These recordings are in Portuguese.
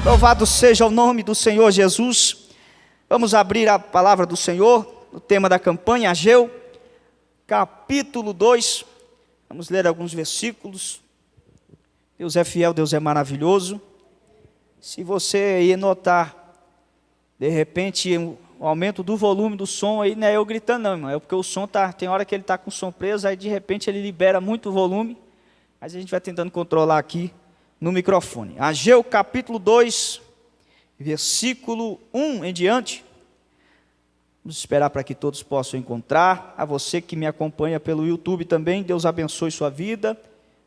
Louvado seja o nome do Senhor Jesus. Vamos abrir a palavra do Senhor, o tema da campanha, Ageu, capítulo 2. Vamos ler alguns versículos. Deus é fiel, Deus é maravilhoso. Se você ia notar, de repente, o aumento do volume do som aí, não é eu gritando não, irmão. É porque o som tem hora que ele está com o som preso, aí de repente ele libera muito volume. Mas a gente vai tentando controlar aqui no microfone. Ageu capítulo 2, versículo 1 em diante. Vamos esperar para que todos possam encontrar. A você que me acompanha pelo YouTube também, Deus abençoe sua vida.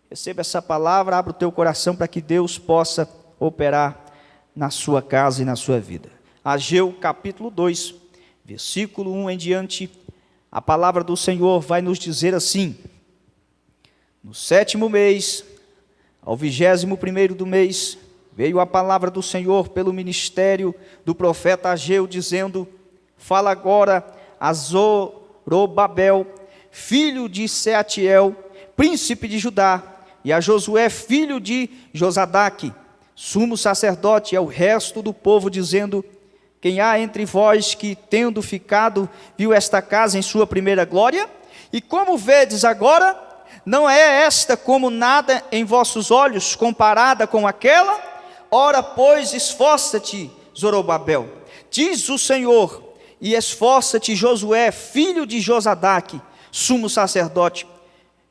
Receba essa palavra, abra o teu coração para que Deus possa operar na sua casa e na sua vida. Ageu capítulo 2, versículo 1 em diante. A palavra do Senhor vai nos dizer assim: no 7º mês, ao 21º do mês, veio a palavra do Senhor pelo ministério do profeta Ageu, dizendo: fala agora a Zorobabel, filho de Seatiel, príncipe de Judá, e a Josué, filho de Josadaque, sumo sacerdote, e ao resto do povo, dizendo: quem há entre vós que, tendo ficado, viu esta casa em sua primeira glória? E como vedes agora, não é esta como nada em vossos olhos, comparada com aquela? Ora, pois, esforça-te, Zorobabel, diz o Senhor, e esforça-te, Josué, filho de Josadaque, sumo sacerdote,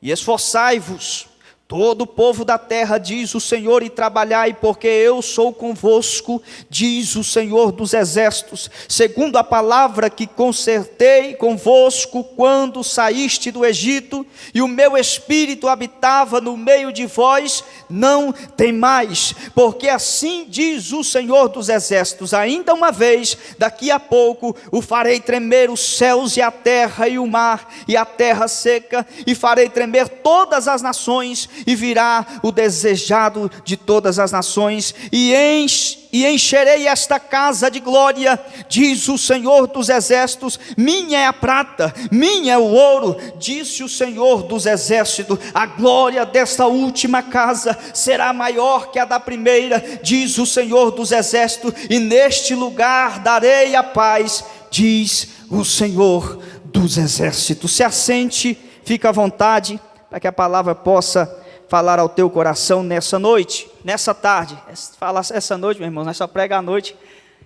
e esforçai-vos, todo o povo da terra, diz o Senhor, e trabalhai, porque eu sou convosco, diz o Senhor dos exércitos, segundo a palavra que concertei convosco quando saíste do Egito, e o meu espírito habitava no meio de vós. Não temais, porque assim diz o Senhor dos exércitos: ainda uma vez, daqui a pouco, o farei tremer os céus e a terra e o mar e a terra seca, e farei tremer todas as nações, e virá o desejado de todas as nações, e encherei esta casa de glória, diz o Senhor dos exércitos. Minha é a prata, minha é o ouro, disse o Senhor dos exércitos. A glória desta última casa será maior que a da primeira, diz o Senhor dos exércitos, e neste lugar darei a paz, diz o Senhor dos exércitos. Se assente, fica à vontade, para que a palavra possa falar ao teu coração nessa noite, nessa tarde. Fala essa noite, meu irmão, nós só prega à noite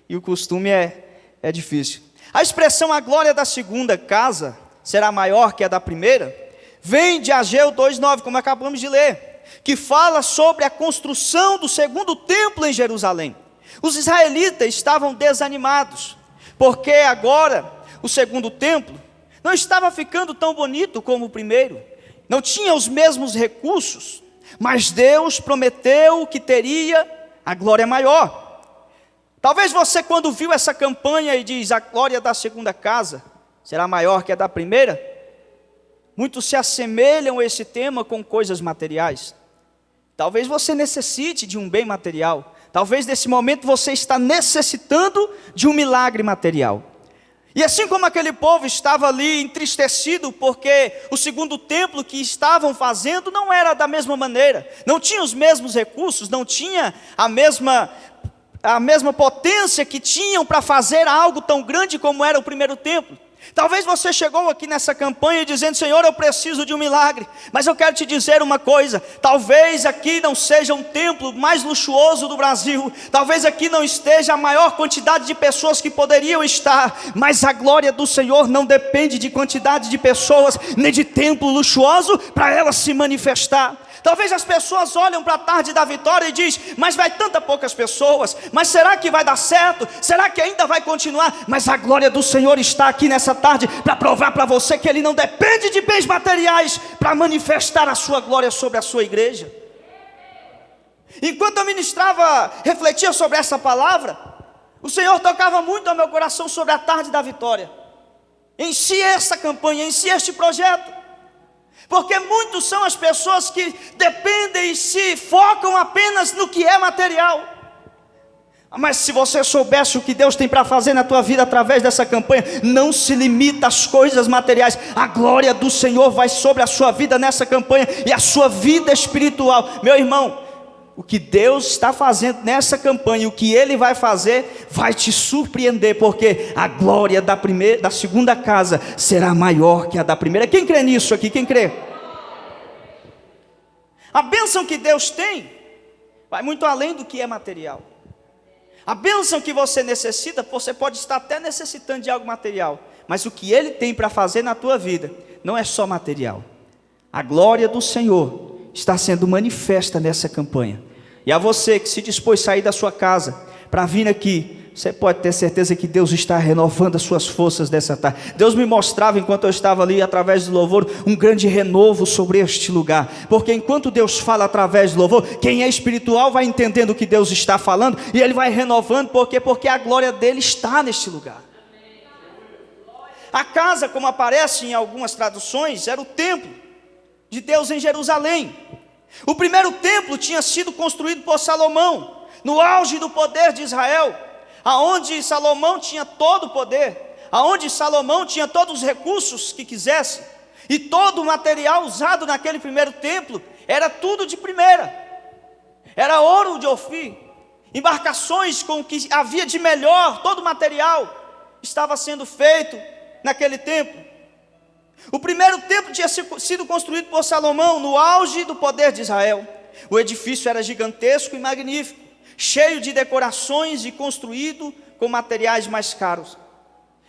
e o costume é difícil. A expressão a glória da segunda casa será maior que a da primeira vem de Ageu 2:9, como acabamos de ler, que fala sobre a construção do segundo templo em Jerusalém. Os israelitas estavam desanimados, porque agora o segundo templo não estava ficando tão bonito como o primeiro, não tinha os mesmos recursos, mas Deus prometeu que teria a glória maior. Talvez você, quando viu essa campanha e diz: a glória da segunda casa será maior que a da primeira, muitos se assemelham a esse tema com coisas materiais. Talvez você necessite de um bem material, talvez nesse momento você está necessitando de um milagre material. E assim como aquele povo estava ali entristecido, porque o segundo templo que estavam fazendo não era da mesma maneira, não tinha os mesmos recursos, não tinha a mesma potência que tinham para fazer algo tão grande como era o primeiro templo. Talvez você chegou aqui nessa campanha dizendo: Senhor, eu preciso de um milagre. Mas eu quero te dizer uma coisa: talvez aqui não seja um templo mais luxuoso do Brasil, talvez aqui não esteja a maior quantidade de pessoas que poderiam estar, mas a glória do Senhor não depende de quantidade de pessoas, nem de templo luxuoso para ela se manifestar. Talvez as pessoas olham para a tarde da vitória e dizem: mas vai tanta poucas pessoas, mas será que vai dar certo? Será que ainda vai continuar? Mas a glória do Senhor está aqui nessa tarde para provar para você que Ele não depende de bens materiais para manifestar a sua glória sobre a sua igreja. Enquanto eu ministrava, refletia sobre essa palavra, o Senhor tocava muito ao meu coração sobre a tarde da vitória, em si essa campanha, em si este projeto. Porque muitos são as pessoas que dependem e se focam apenas no que é material. Mas se você soubesse o que Deus tem para fazer na tua vida através dessa campanha, não se limita às coisas materiais. A glória do Senhor vai sobre a sua vida nessa campanha e a sua vida espiritual. Meu irmão, o que Deus está fazendo nessa campanha, o que Ele vai fazer, vai te surpreender, porque a glória da segunda casa será maior que a da primeira. Quem crê nisso aqui? Quem crê? A bênção que Deus tem vai muito além do que é material. A bênção que você necessita, você pode estar até necessitando de algo material, mas o que Ele tem para fazer na tua vida não é só material. A glória do Senhor está sendo manifesta nessa campanha. E a você que se dispôs a sair da sua casa para vir aqui, você pode ter certeza que Deus está renovando as suas forças dessa tarde. Deus me mostrava, enquanto eu estava ali, através do louvor, um grande renovo sobre este lugar. Porque enquanto Deus fala através do louvor, quem é espiritual vai entendendo o que Deus está falando, e Ele vai renovando, porque a glória dEle está neste lugar. A casa, como aparece em algumas traduções, era o templo de Deus em Jerusalém. O primeiro templo tinha sido construído por Salomão, no auge do poder de Israel, aonde Salomão tinha todo o poder, aonde Salomão tinha todos os recursos que quisesse, e todo o material usado naquele primeiro templo era tudo de primeira, era ouro de Ofir, embarcações com o que havia de melhor, todo o material estava sendo feito naquele templo. O primeiro templo tinha sido construído por Salomão no auge do poder de Israel. O edifício era gigantesco e magnífico, cheio de decorações e construído com materiais mais caros.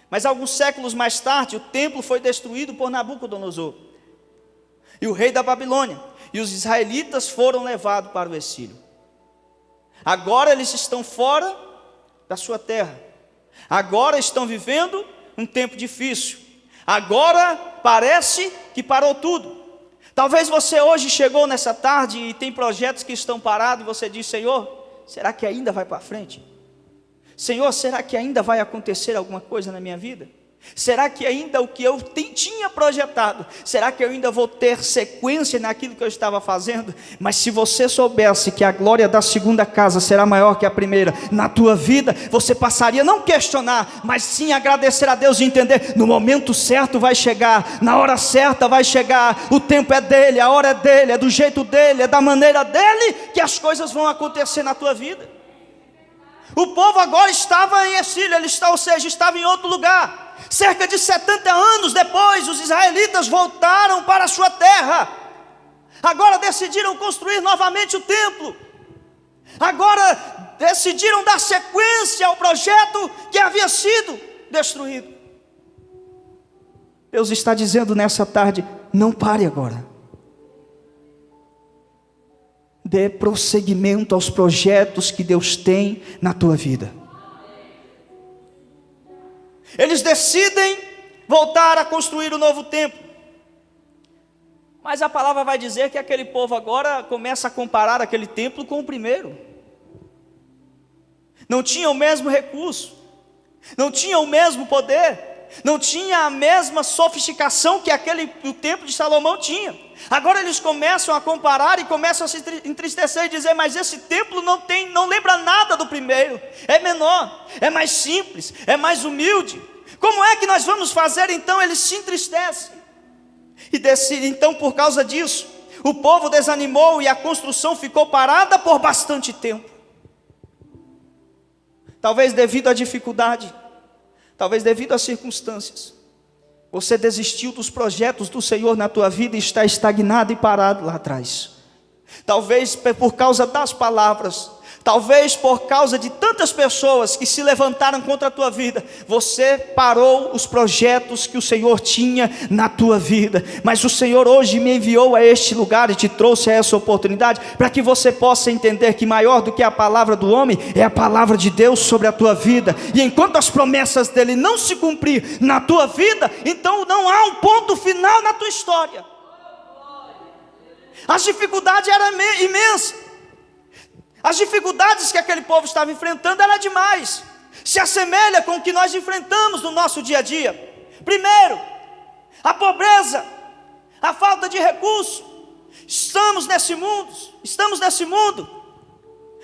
Mas alguns séculos mais tarde, o templo foi destruído por Nabucodonosor, e o rei da Babilônia, e os israelitas foram levados para o exílio. Agora eles estão fora da sua terra, agora estão vivendo um tempo difícil. Agora parece que parou tudo. Talvez você hoje chegou nessa tarde e tem projetos que estão parados, e você diz: Senhor, será que ainda vai para frente? Senhor, será que ainda vai acontecer alguma coisa na minha vida? Será que ainda o que eu tinha projetado, será que eu ainda vou ter sequência naquilo que eu estava fazendo? Mas se você soubesse que a glória da segunda casa será maior que a primeira na tua vida, você passaria a não questionar, mas sim agradecer a Deus e entender: no momento certo vai chegar, na hora certa vai chegar, o tempo é dele, a hora é dele, é do jeito dele, é da maneira dele que as coisas vão acontecer na tua vida. O povo agora estava em exílio, estava em outro lugar. Cerca de 70 anos depois, os israelitas voltaram para a sua terra. Agora decidiram construir novamente o templo. Agora decidiram dar sequência ao projeto que havia sido destruído. Deus está dizendo nessa tarde: não pare agora. Dê prosseguimento aos projetos que Deus tem na tua vida. Eles decidem voltar a construir o novo templo. Mas a palavra vai dizer que aquele povo agora começa a comparar aquele templo com o primeiro. Não tinha o mesmo recurso, não tinha o mesmo poder, não tinha a mesma sofisticação que o templo de Salomão tinha. Agora eles começam a comparar e começam a se entristecer e dizer: mas esse templo não lembra nada do primeiro, é menor, é mais simples, é mais humilde. Como é que nós vamos fazer? Então eles se entristecem e decidem. Então, por causa disso, o povo desanimou e a construção ficou parada por bastante tempo. Talvez devido à dificuldade, talvez devido às circunstâncias, você desistiu dos projetos do Senhor na tua vida e está estagnado e parado lá atrás. Talvez por causa das palavras, talvez por causa de tantas pessoas que se levantaram contra a tua vida, você parou os projetos que o Senhor tinha na tua vida. Mas o Senhor hoje me enviou a este lugar e te trouxe a essa oportunidade, para que você possa entender que maior do que a palavra do homem é a palavra de Deus sobre a tua vida. E enquanto as promessas dele não se cumprir na tua vida, então não há um ponto final na tua história. As dificuldades eram imensas. As dificuldades que aquele povo estava enfrentando eram demais. Se assemelha com o que nós enfrentamos no nosso dia a dia. Primeiro, a pobreza, a falta de recursos. Estamos nesse mundo,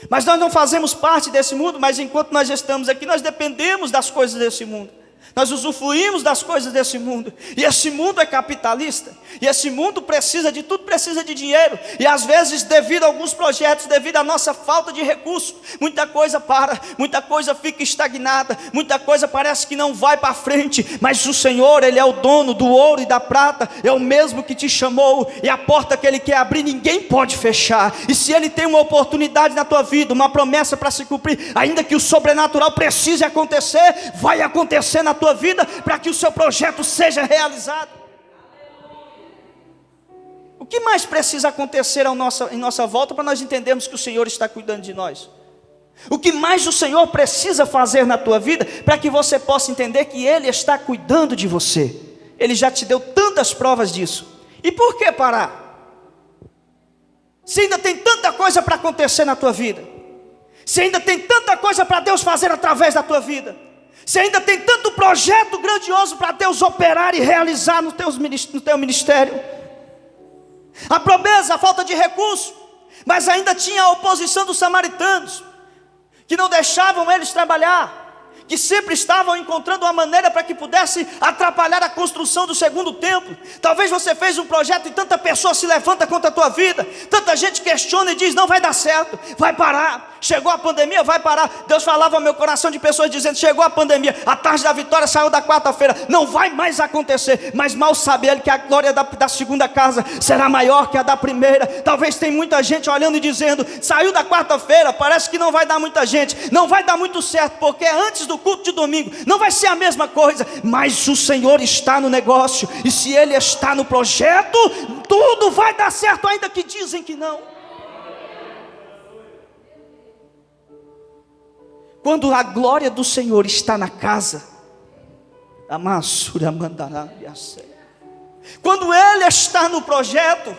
mas nós não fazemos parte desse mundo. Mas enquanto nós estamos aqui, nós dependemos das coisas desse mundo. Nós usufruímos das coisas desse mundo, e esse mundo é capitalista, e esse mundo precisa de tudo, precisa de dinheiro, e às vezes devido a alguns projetos, devido à nossa falta de recurso, muita coisa para, muita coisa fica estagnada, muita coisa parece que não vai para frente, mas o Senhor, Ele é o dono do ouro e da prata, é o mesmo que te chamou, e a porta que Ele quer abrir, ninguém pode fechar, e se Ele tem uma oportunidade na tua vida, uma promessa para se cumprir, ainda que o sobrenatural precise acontecer, vai acontecer na tua vida, para que o seu projeto seja realizado. O que mais precisa acontecer em nossa volta, para nós entendermos que o Senhor está cuidando de nós? O que mais o Senhor precisa fazer na tua vida, para que você possa entender que Ele está cuidando de você? Ele já te deu tantas provas disso, e por que parar? Se ainda tem tanta coisa para acontecer na tua vida, se ainda tem tanta coisa para Deus fazer através da tua vida, se ainda tem tanto projeto grandioso para Deus operar e realizar no teu ministério. A pobreza, a falta de recurso, mas ainda tinha a oposição dos samaritanos, que não deixavam eles trabalhar, que sempre estavam encontrando uma maneira para que pudesse atrapalhar a construção do segundo templo. Talvez você fez um projeto e tanta pessoa se levanta contra a tua vida, tanta gente questiona e diz, não vai dar certo, vai parar, chegou a pandemia, vai parar. Deus falava ao meu coração de pessoas dizendo, chegou a pandemia, a tarde da vitória saiu da quarta-feira, não vai mais acontecer, mas mal sabe ele que a glória da segunda casa será maior que a da primeira. Talvez tem muita gente olhando e dizendo, saiu da quarta-feira, parece que não vai dar muita gente, não vai dar muito certo, porque antes do culto de domingo, não vai ser a mesma coisa, mas o Senhor está no negócio, e se Ele está no projeto, tudo vai dar certo, ainda que dizem que não. Quando a glória do Senhor está na casa, quando Ele está no projeto,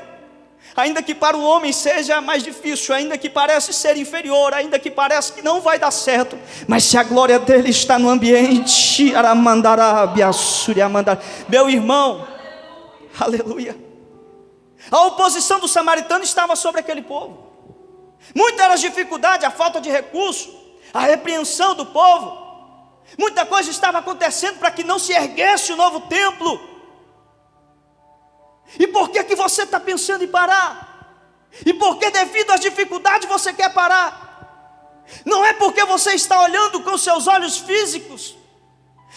ainda que para o homem seja mais difícil, ainda que parece ser inferior, ainda que parece que não vai dar certo, mas se a glória dele está no ambiente, meu irmão, aleluia, a oposição do samaritano estava sobre aquele povo, muita era a dificuldade, a falta de recurso, a repreensão do povo, muita coisa estava acontecendo para que não se erguesse o novo templo. E por que você está pensando em parar? E por que devido às dificuldades você quer parar? Não é porque você está olhando com seus olhos físicos,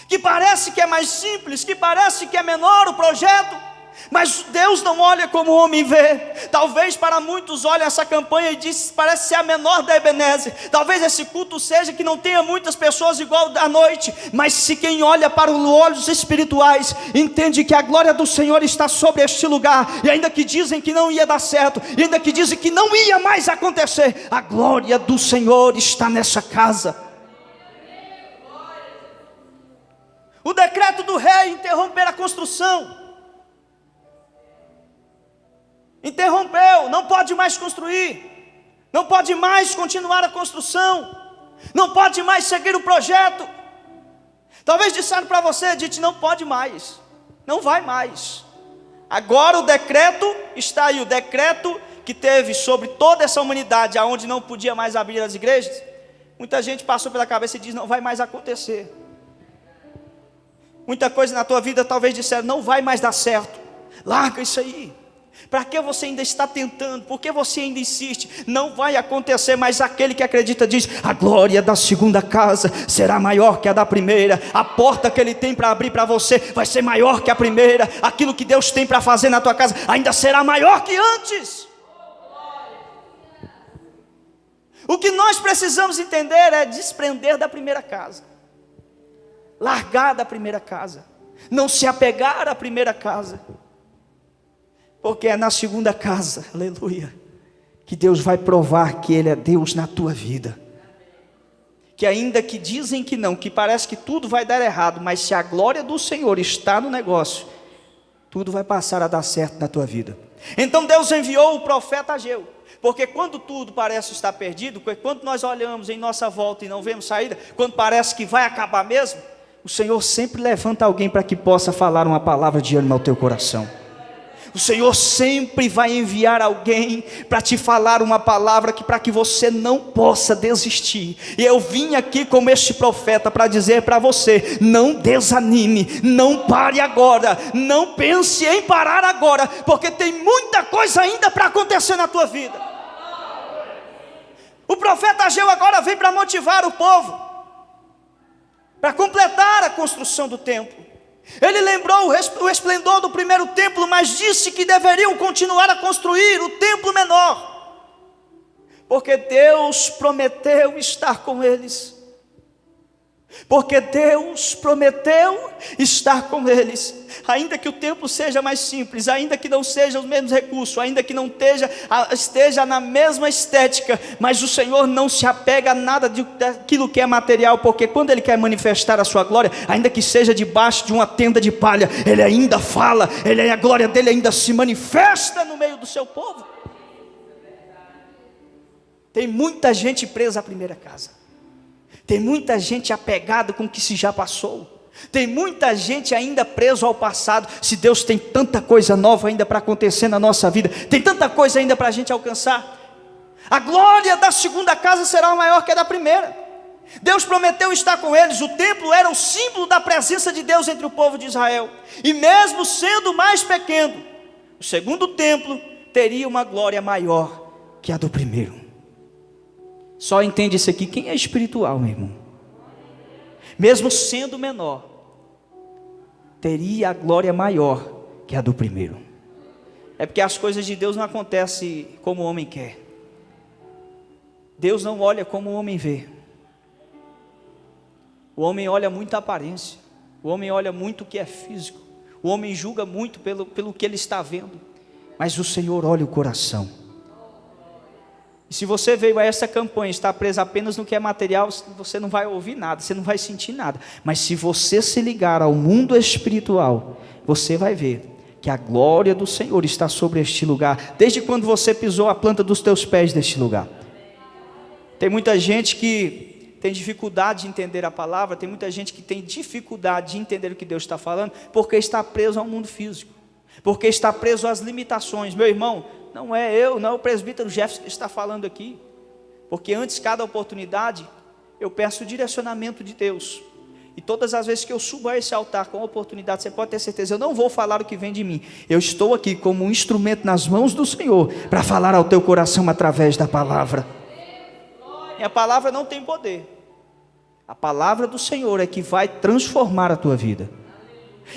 que parece que é mais simples, que parece que é menor o projeto, mas Deus não olha como o homem vê. Talvez para muitos olhem essa campanha e diz, parece ser a menor da Ebenezer. Talvez esse culto seja que não tenha muitas pessoas igual da noite, mas se quem olha para os olhos espirituais, entende que a glória do Senhor está sobre este lugar, e ainda que dizem que não ia dar certo, e ainda que dizem que não ia mais acontecer, a glória do Senhor está nessa casa. O decreto do rei interromper a construção, interrompeu, não pode mais construir, não pode mais continuar a construção, não pode mais seguir o projeto. Talvez disseram para você, Dite, não pode mais, não vai mais. Agora o decreto está aí, o decreto que teve sobre toda essa humanidade, aonde não podia mais abrir as igrejas. Muita gente passou pela cabeça e diz, não vai mais acontecer. Muita coisa na tua vida talvez disseram, não vai mais dar certo, larga isso aí. Para que você ainda está tentando? Por que você ainda insiste? Não vai acontecer, mas aquele que acredita diz, a glória da segunda casa será maior que a da primeira. A porta que Ele tem para abrir para você vai ser maior que a primeira. Aquilo que Deus tem para fazer na tua casa ainda será maior que antes. O que nós precisamos entender é desprender da primeira casa, largar da primeira casa, não se apegar à primeira casa, porque é na segunda casa, aleluia, que Deus vai provar que Ele é Deus na tua vida. Que ainda que dizem que não, que parece que tudo vai dar errado, mas se a glória do Senhor está no negócio, tudo vai passar a dar certo na tua vida. Então Deus enviou o profeta Ageu, porque quando tudo parece estar perdido, quando nós olhamos em nossa volta e não vemos saída, quando parece que vai acabar mesmo, o Senhor sempre levanta alguém para que possa falar uma palavra de ânimo ao teu coração. O Senhor sempre vai enviar alguém para te falar uma palavra para que você não possa desistir. E eu vim aqui como este profeta para dizer para você: não desanime, não pare agora, não pense em parar agora, porque tem muita coisa ainda para acontecer na tua vida. O profeta Ageu agora vem para motivar o povo, para completar a construção do templo. Ele lembrou o esplendor do primeiro templo, mas disse que deveriam continuar a construir o templo menor, porque Deus prometeu estar com eles. Porque Deus prometeu estar com eles. Ainda que o templo seja mais simples, ainda que não sejam os mesmos recursos, ainda que não esteja na mesma estética, mas o Senhor não se apega a nada daquilo que é material, porque quando Ele quer manifestar a sua glória, ainda que seja debaixo de uma tenda de palha, Ele ainda fala, a glória dEle ainda se manifesta no meio do seu povo. Tem muita gente presa à primeira casa. Tem muita gente apegada com o que se já passou. Tem muita gente ainda preso ao passado. Se Deus tem tanta coisa nova ainda para acontecer na nossa vida, tem tanta coisa ainda para a gente alcançar. A glória da segunda casa será maior que a da primeira. Deus prometeu estar com eles. O templo era o símbolo da presença de Deus entre o povo de Israel. E mesmo sendo mais pequeno, o segundo templo teria uma glória maior que a do primeiro. Só entende isso aqui quem é espiritual, meu irmão. Mesmo sendo menor, teria a glória maior que a do primeiro. É porque as coisas de Deus não acontecem como o homem quer. Deus não olha como o homem vê. O homem olha muito a aparência. O homem olha muito o que é físico. O homem julga muito pelo que ele está vendo. Mas o Senhor olha o coração. E se você veio a essa campanha, está preso apenas no que é material, você não vai ouvir nada, você não vai sentir nada. Mas se você se ligar ao mundo espiritual, você vai ver que a glória do Senhor está sobre este lugar, desde quando você pisou a planta dos teus pés neste lugar. Tem muita gente que tem dificuldade de entender a palavra, tem muita gente que tem dificuldade de entender o que Deus está falando, porque está preso ao mundo físico, porque está preso às limitações. Meu irmão, não é o presbítero Jefferson que está falando aqui, porque antes, cada oportunidade, eu peço o direcionamento de Deus, e todas as vezes que eu subo a esse altar com a oportunidade, você pode ter certeza, eu não vou falar o que vem de mim, eu estou aqui como um instrumento nas mãos do Senhor, para falar ao teu coração através da palavra. E a palavra não tem poder, a palavra do Senhor é que vai transformar a tua vida.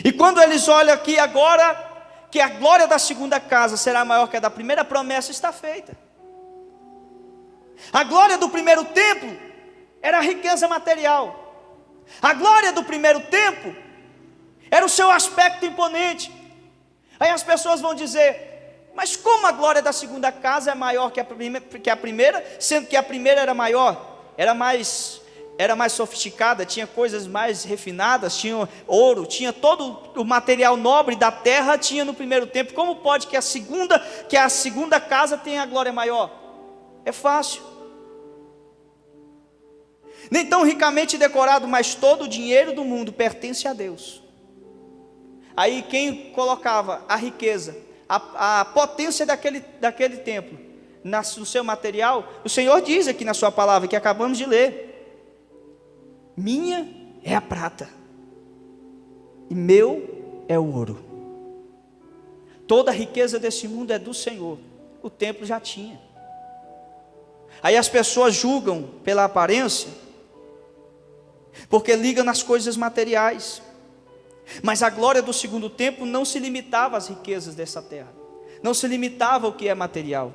E quando eles olham aqui agora, que a glória da segunda casa será maior que a da primeira, promessa está feita. A glória do primeiro templo era a riqueza material. A glória do primeiro templo era o seu aspecto imponente. Aí as pessoas vão dizer: mas como a glória da segunda casa é maior que a primeira, sendo que a primeira era maior, era mais sofisticada, tinha coisas mais refinadas, tinha ouro, tinha todo o material nobre da terra, tinha no primeiro templo. Como pode que a segunda casa tenha a glória maior? É fácil. Nem tão ricamente decorado, mas todo o dinheiro do mundo pertence a Deus. Aí quem colocava a riqueza, a potência daquele templo no seu material, o Senhor diz aqui na sua palavra, que acabamos de ler: minha é a prata, e meu é o ouro. Toda a riqueza desse mundo é do Senhor. O templo já tinha. Aí as pessoas julgam pela aparência, porque ligam nas coisas materiais. Mas a glória do segundo templo não se limitava às riquezas dessa terra, não se limitava ao que é material,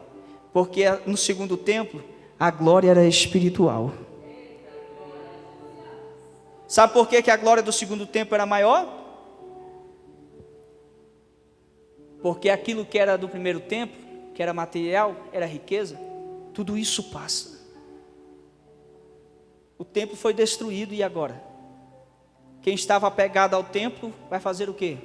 porque no segundo templo a glória era espiritual. Sabe por que a glória do segundo templo era maior? Porque aquilo que era do primeiro templo, que era material, era riqueza, tudo isso passa. O templo foi destruído, e agora? Quem estava apegado ao templo vai fazer o quê?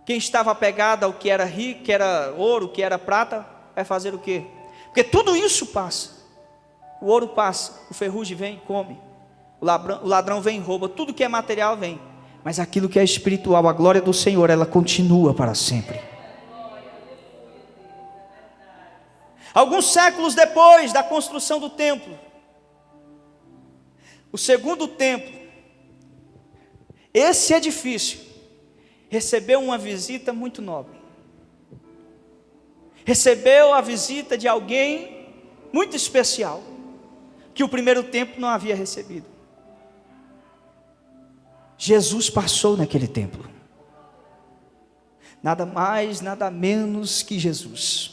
Quem estava apegado ao que era rico, que era ouro, que era prata, vai fazer o quê? Porque tudo isso passa. O ouro passa, o ferrugem vem e come. O ladrão vem e rouba, tudo que é material vem. Mas aquilo que é espiritual, a glória do Senhor, ela continua para sempre. Alguns séculos depois da construção do templo, o segundo templo, esse edifício recebeu uma visita muito nobre. Recebeu a visita de alguém muito especial, que o primeiro templo não havia recebido. Jesus passou naquele templo. Nada mais, nada menos que Jesus.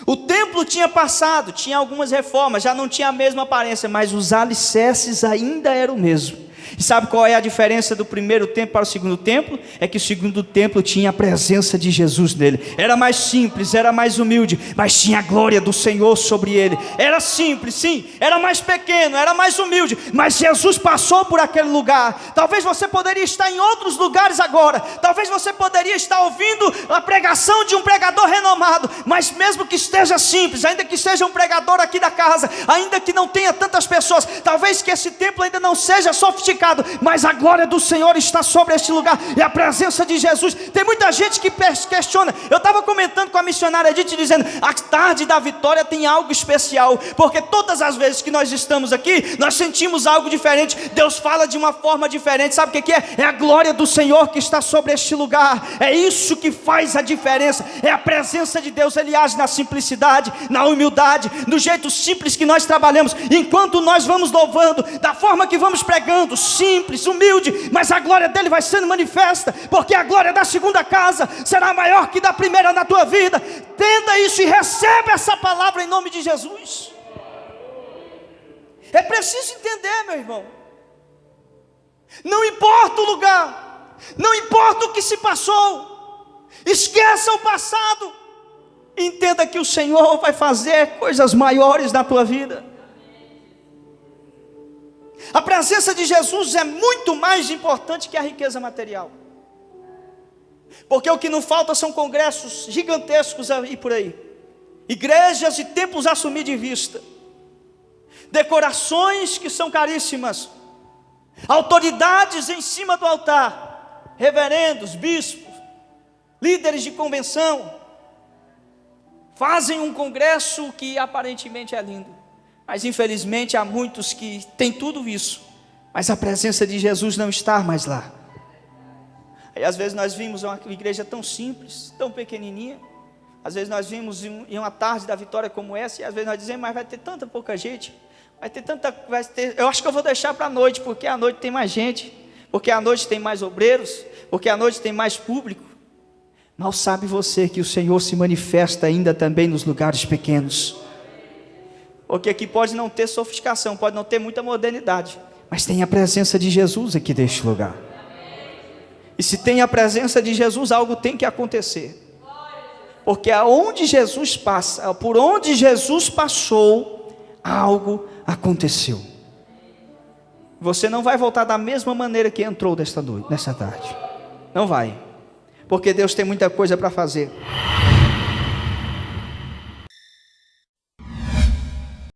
O templo tinha passado, tinha algumas reformas, já não tinha a mesma aparência, mas os alicerces ainda eram o mesmo. E sabe qual é a diferença do primeiro templo para o segundo templo? É que o segundo templo tinha a presença de Jesus nele. Era mais simples, era mais humilde, mas tinha a glória do Senhor sobre ele. Era simples, sim, era mais pequeno, era mais humilde, mas Jesus passou por aquele lugar. Talvez você poderia estar em outros lugares agora, talvez você poderia estar ouvindo a pregação de um pregador renomado, mas mesmo que esteja simples, ainda que seja um pregador aqui da casa, ainda que não tenha tantas pessoas, talvez que esse templo ainda não seja sofisticado, mas a glória do Senhor está sobre este lugar, e a presença de Jesus. Tem muita gente que questiona. Eu estava comentando com a missionária Edith, dizendo: a tarde da vitória tem algo especial, porque todas as vezes que nós estamos aqui, nós sentimos algo diferente. Deus fala de uma forma diferente. Sabe o que é? É a glória do Senhor que está sobre este lugar. É isso que faz a diferença, é a presença de Deus. Ele age na simplicidade, na humildade, no jeito simples que nós trabalhamos. Enquanto nós vamos louvando, da forma que vamos pregando, simples, humilde, mas a glória dele vai sendo manifesta, porque a glória da segunda casa será maior que da primeira na tua vida. Entenda isso e recebe essa palavra em nome de Jesus. É preciso entender, meu irmão. Não importa o lugar, não importa o que se passou, esqueça o passado, entenda que o Senhor vai fazer coisas maiores na tua vida. A presença de Jesus é muito mais importante que a riqueza material, porque o que não falta são congressos gigantescos aí por aí, igrejas e templos a assumir de vista, decorações que são caríssimas, autoridades em cima do altar, reverendos, bispos, líderes de convenção, fazem um congresso que aparentemente é lindo, mas infelizmente há muitos que têm tudo isso, mas a presença de Jesus não está mais lá. Aí às vezes nós vimos uma igreja tão simples, tão pequenininha. Às vezes nós vimos em uma tarde da vitória como essa, e às vezes nós dizemos: mas vai ter tanta pouca gente, eu acho que eu vou deixar para a noite, porque à noite tem mais gente, porque à noite tem mais obreiros, porque à noite tem mais público. Mal sabe você que o Senhor se manifesta ainda também nos lugares pequenos. Porque aqui pode não ter sofisticação, pode não ter muita modernidade, mas tem a presença de Jesus aqui neste lugar. E se tem a presença de Jesus, algo tem que acontecer. Porque aonde Jesus passa, por onde Jesus passou, algo aconteceu. Você não vai voltar da mesma maneira que entrou nessa tarde. Não vai. Porque Deus tem muita coisa para fazer.